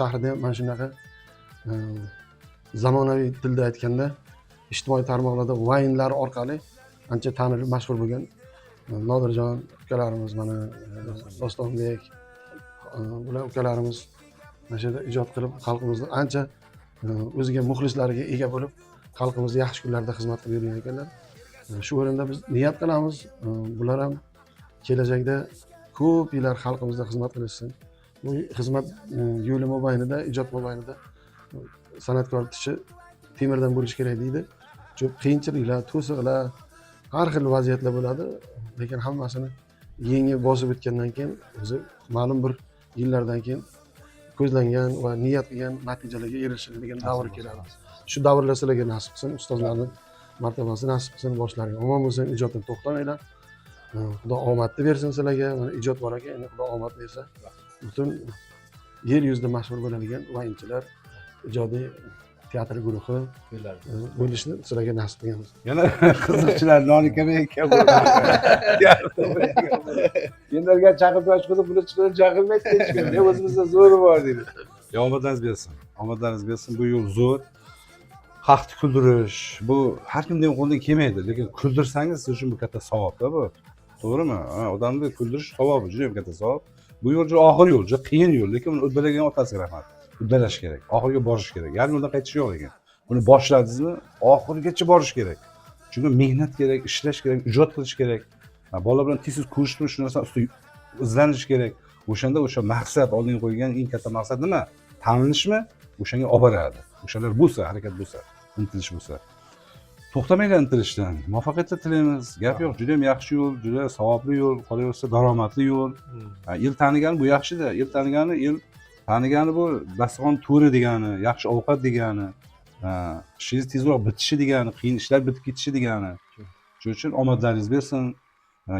shahrida ham mana shunaqa zamonaviy tilda aytganda ijtimoiy tarmoqlarda vaynlar orqali ancha tanilib mashhur bo'lgan Nodirjon ukalarimiz, mana Dostonbek bular ukalarimiz mana shu yerda ijod qilib xalqimizni ancha o'ziga muxlislariga ega bo'lib, xalqimizga yaxshi kunlarda xizmat qilib yurgan ekanlar. Shu o'rinda biz niyat qilamiz, bular ham kelajakda ko'p yillar xalqimizga xizmat qilishsin. Bu xizmat yo'li mobaynida, ijod mobaynida san'atkor tishi temirdan bo'lishi kerak deydi. Ko'p qiyinchiliklar, to'siqlar, har xil vaziyatlar bo'ladi, lekin hammasini yengib bosib o'tgandan keyin o'zi ma'lum bir yillardan keyin ko'zlangan va niyat qilgan natijalarga erishiladigan davr keladi. Shu davrlar sizlarga nasib qilsin, ustozlarning martabasi nasib qilsin, boshlaring omon bo'lsin, ijoddan to'xtamanglar. Xudo omadni bersin sizlarga. Mana ijod bor ekan, endi Xudo omad bersa, butun yer yuzida mashhur bo'ladigan vayinchilar, ijodiy teatr guruhi bo'lishni sizlarga nasib qilamiz. Yana qiziqchilar noni kamayga Kendarga chaqirib yoshqida puli chiqib chaqirmaydi hech kim. Ne o'zimizda zo'ri bor deydi. Omadlaringiz bersin. Omadlaringiz bersin. Bu yo'l zo'r. Xalqni kuldirish, bu har kimning qo'lidan kelmaydi, lekin kuldirsangiz siz uchun bu katta savobda bu. To'g'rimi? Odamni kuldirish savobi juda ham katta savob. Bu yo'l juda og'ir yo'l, juda qiyin yo'l, lekin uni uddalagan otasiga rahmat. Uddalash kerak, oxiriga borish kerak. Yarim yo'ldan qaytish yo'q ekan. Buni boshladingizmi, oxirigacha borish kerak. Chunki mehnat kerak, ishlash kerak, ijod qilish kerak. Bolalar bilan tez kurashib shu narsani ustida izlanish kerak. O'shanda o'sha maqsad oldinga qo'ygan eng katta maqsad nima? Tanilishmi? O'shanga olib boradi. O'shalar bo'lsa, harakat bo'lsa, intilish bo'lsa. To'xtamanglar intilishdan. Muvaffaqiyatlar tilaymiz. Gap yo'q, juda ham yaxshi yo'l, juda savobli yo'l, qolaversa daromadli yo'l. El tanigani bu yaxshi-da. El tanigani bu dasturxon to'ri degani, yaxshi ovqat degani, ishingiz tezroq bitishi degani, qiyin ishlar bitib ketishi degani. Shuning uchun omadlaringiz bersin.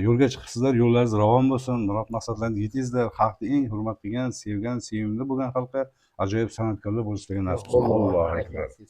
Yo'lga chiqibsizlar, yo'llaringiz ravon bo'lsin, murod maqsadlarga yetingizlar. Xalqni eng hurmat qilgan, sevgan, sevimli bo'lgan xalqqa ajoyib san'atkorlar bo'lishligini nasib qilsin. Allohu akbar.